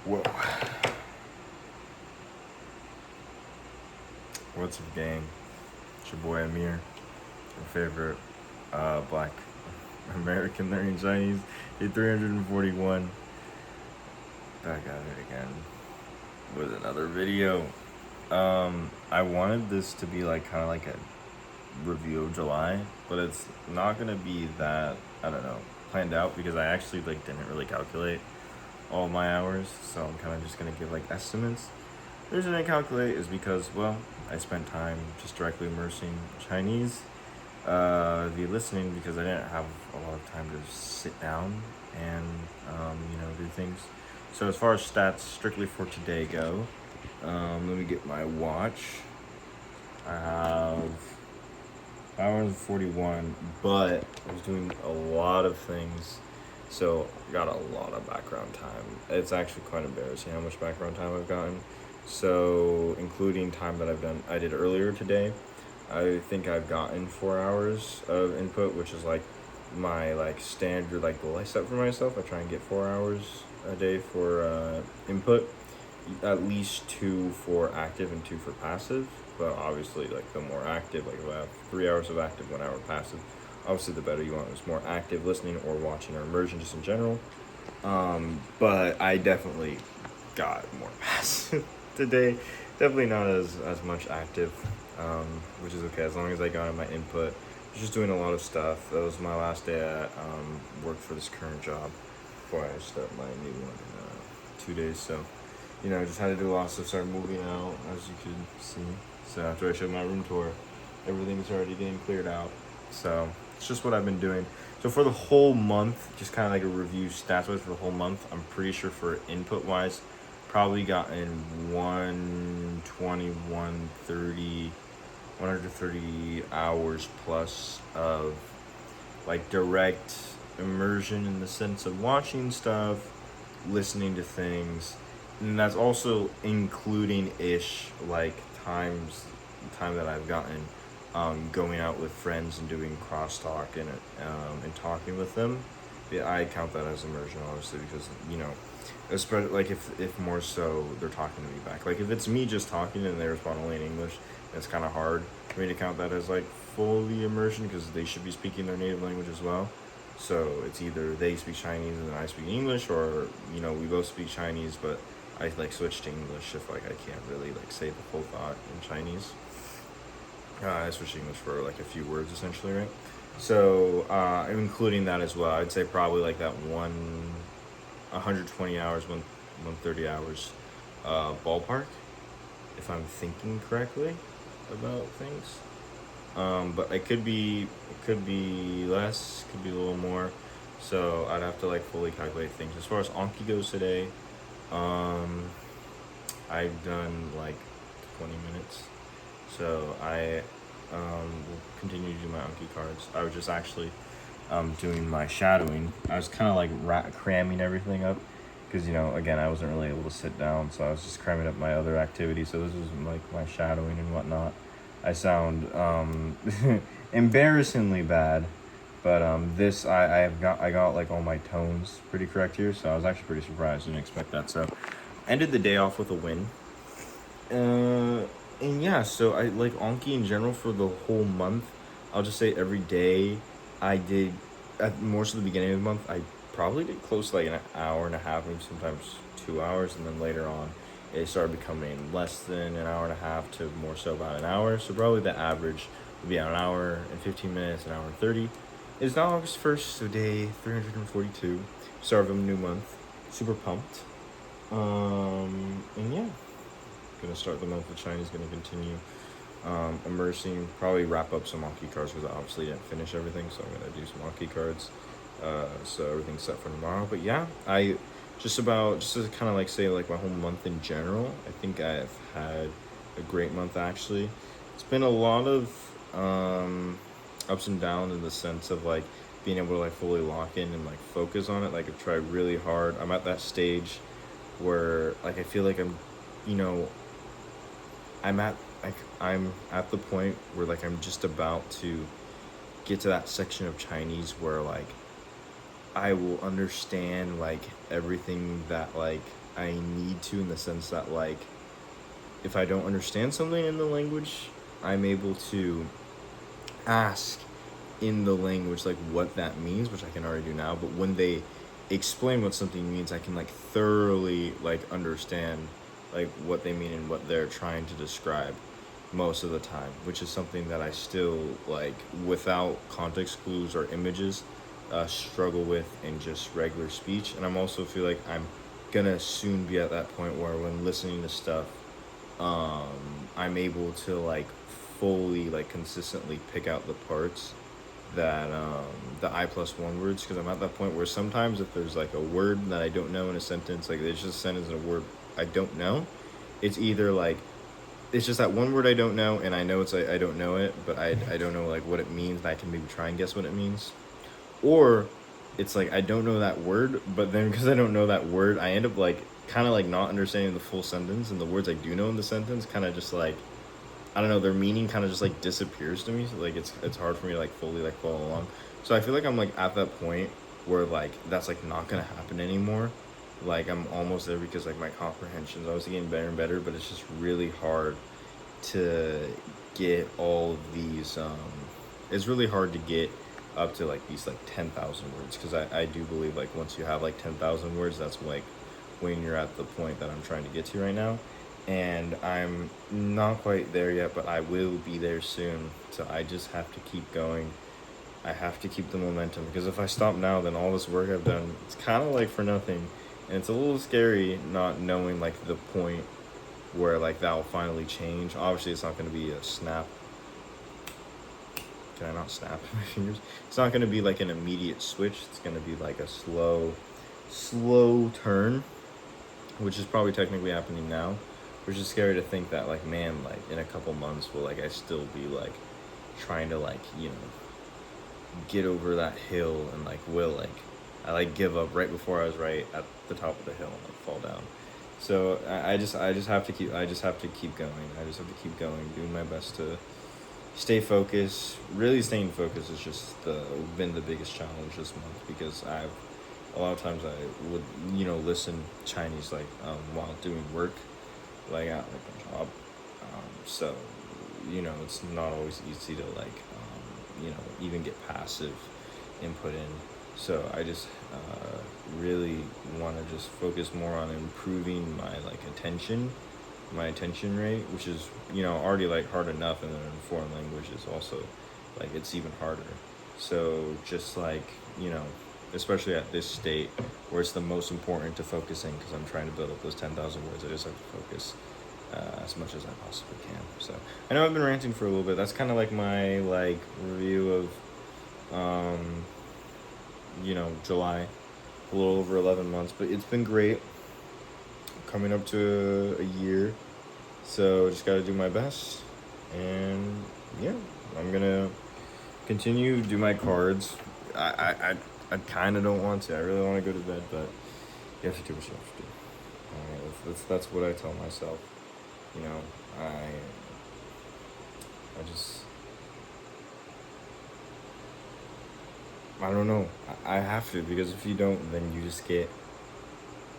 Whoa. What's up, gang? It's your boy Amir, your favorite black American learning Chinese. Day 341. Back at it again with another video. I wanted this to be like kind of like a review of July, but it's not gonna be that, I don't know, planned out, because I actually like didn't really calculate all my hours, so I'm kind of just gonna give like estimates. The reason I calculate is because, well, I spent time just directly immersing Chinese via listening, because I didn't have a lot of time to sit down and do things. So as far as stats strictly for today go, let me get my watch. I have hours and 41, but I was doing a lot of things, so I got a lot of background time. It's actually quite embarrassing how much background time I've gotten. So including time that I did earlier today, I think I've gotten 4 hours of input, which is like my standard goal I set for myself. I try and get 4 hours a day for input, at least 2 for active and 2 for passive. But obviously, the more active, if I have 3 hours of active, 1 hour passive, obviously the better you want. It's more active listening or watching or immersion just in general. But I definitely got more passive today. Definitely not as much active, which is okay as long as I got in my input. Just doing a lot of stuff. That was my last day at work for this current job before I start my new one in 2 days. So, I just had to do a lot of stuff, started moving out, as you could see. So after I showed my room tour, everything's already getting cleared out. So it's just what I've been doing. So for the whole month, just kind of like a review stats-wise for the whole month, I'm pretty sure for input-wise, probably gotten 120, 130 hours plus of direct immersion, in the sense of watching stuff, listening to things, and that's also including time that I've gotten going out with friends and doing crosstalk and talking with them. Yeah, I count that as immersion, obviously, because especially if more so they're talking to me back. If it's me just talking and they respond only in English, it's kind of hard for me to count that as fully immersion, because they should be speaking their native language as well. So it's either they speak Chinese and I speak English, or we both speak Chinese, but I switch to English if I can't really say the full thought in Chinese. I switch to English for a few words, essentially, right? So including that as well, I'd say probably that 120 hours, 130 hours ballpark, if I'm thinking correctly about things. But it could be less, could be a little more. So I'd have to fully calculate things. As far as Anki goes today, I've done 20 minutes. So I will continue to do my Anki cards. I was just actually doing my shadowing. I was kind of cramming everything up, because again, I wasn't really able to sit down, so I was just cramming up my other activities. So this is my shadowing and whatnot. I sound embarrassingly bad, but I got all my tones pretty correct here, so I was actually pretty surprised. Didn't expect that. So ended the day off with a win. And yeah, so I Anki in general for the whole month. I'll just say every day I did, at most of the beginning of the month, I probably did close to an hour and a half, maybe sometimes 2 hours, and then later on it started becoming less than an hour and a half to more so about an hour. So probably the average would be an hour and 15 minutes, an hour and 30. It's now August 1st, so day 342, start of a new month. Super pumped. And yeah, gonna start the month with Chinese, gonna continue immersing, probably wrap up some Anki cards, because I obviously didn't finish everything, so I'm gonna do some Anki cards. So everything's set for tomorrow. But yeah, just to kind of say my whole month in general, I think I've had a great month. Actually, it's been a lot of ups and downs, in the sense of being able to fully lock in and focus on it. I've tried really hard. I'm at that stage where I feel like I'm at the point where I'm just about to get to that section of Chinese where I will understand everything that I need to, in the sense that, like, if I don't understand something in the language, I'm able to ask in the language, like, what that means, which I can already do now. But when they explain what something means, I can, like, thoroughly, like, understand, like, what they mean and what they're trying to describe most of the time, which is something that I still, like, without context clues or images, struggle with in just regular speech. And I'm also feel like I'm gonna soon be at that point where, when listening to stuff, I'm able to, like, fully, like, consistently pick out the parts that, the I+1 words, because I'm at that point where sometimes if there's, like, a word that I don't know in a sentence, like, there's just a sentence in a word I don't know, it's either, like, it's just that one word I don't know, and I know it's, like, I don't know it, but I don't know, like, what it means, and I can maybe try and guess what it means. Or it's like I don't know that word, but then because I don't know that word, I end up, like, kind of, like, not understanding the full sentence, and the words I do know in the sentence kind of just, like, I don't know, their meaning kind of just, like, disappears to me. So, like, it's hard for me to, like, fully, like, follow along. So I feel like I'm, like, at that point where, like, that's, like, not gonna happen anymore. Like, I'm almost there, because, like, my comprehension's obviously getting better and better, but it's just really hard to get all of these. It's really hard to get up to, like, these, like, 10,000 words, because I do believe, like, once you have, like, 10,000 words, that's, like, when you're at the point that I'm trying to get to right now. And I'm not quite there yet, but I will be there soon. So I just have to keep going. I have to keep the momentum, because if I stop now, then all this work I've done, it's kind of, like, for nothing. And it's a little scary not knowing, like, the point where, like, that will finally change. Obviously, it's not going to be a snap. Can I not snap my fingers? It's not going to be, like, an immediate switch. It's going to be, like, a slow turn, which is probably technically happening now, which is scary to think that, like, man, like, in a couple months will, like, I still be, like, trying to, like, you know, get over that hill, and, like, will, like, I, like, give up right before I was right at the top of the hill and, like, fall down. So I just have to keep going. I just have to keep going, doing my best to stay focused. Really staying focused is just been the biggest challenge this month, because a lot of times I would, you know, listen Chinese, like, while doing work, like, at, like, a job. So, you know, it's not always easy to, like, you know, even get passive input in. So I just really want to just focus more on improving my, like, my attention rate, which is, you know, already, like, hard enough, and then in foreign languages also, like, it's even harder. So just, like, you know, especially at this state where it's the most important to focus in, because I'm trying to build up those 10,000 words, I just have to focus as much as I possibly can. So I know I've been ranting for a little bit. That's kind of like my, like, review of you know, July, a little over 11 months, but it's been great. Coming up to a year, so just gotta do my best. And yeah, I'm gonna continue do my cards. I kind of don't want to. I really want to go to bed, but you have to do what you have to do. That's what I tell myself. You know, I don't know. I have to, because if you don't, then you just get,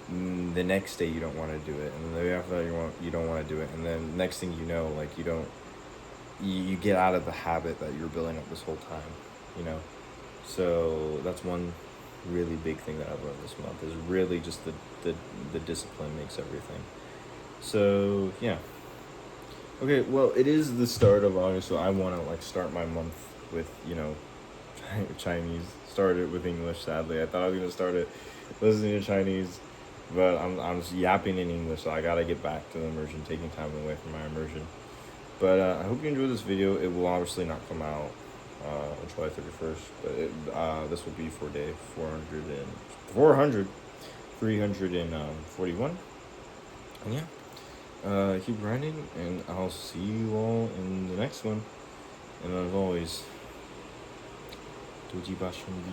the next day you don't want to do it, and the day after that you don't want to do it, and then next thing you know, like, you get out of the habit that you're building up this whole time, you know. So that's one really big thing that I've learned this month, is really just the discipline makes everything. So yeah. Okay, well, it is the start of August, so I want to, like, start my month with, you know, Chinese. Started with English, sadly. I thought I was gonna start it listening to Chinese, but I'm just yapping in English, so I gotta get back to the immersion, taking time away from my immersion. But I hope you enjoyed this video. It will obviously not come out on July 31st, but this will be for day 341. And yeah, keep grinding, and I'll see you all in the next one. And as always, 多吉吧兄弟。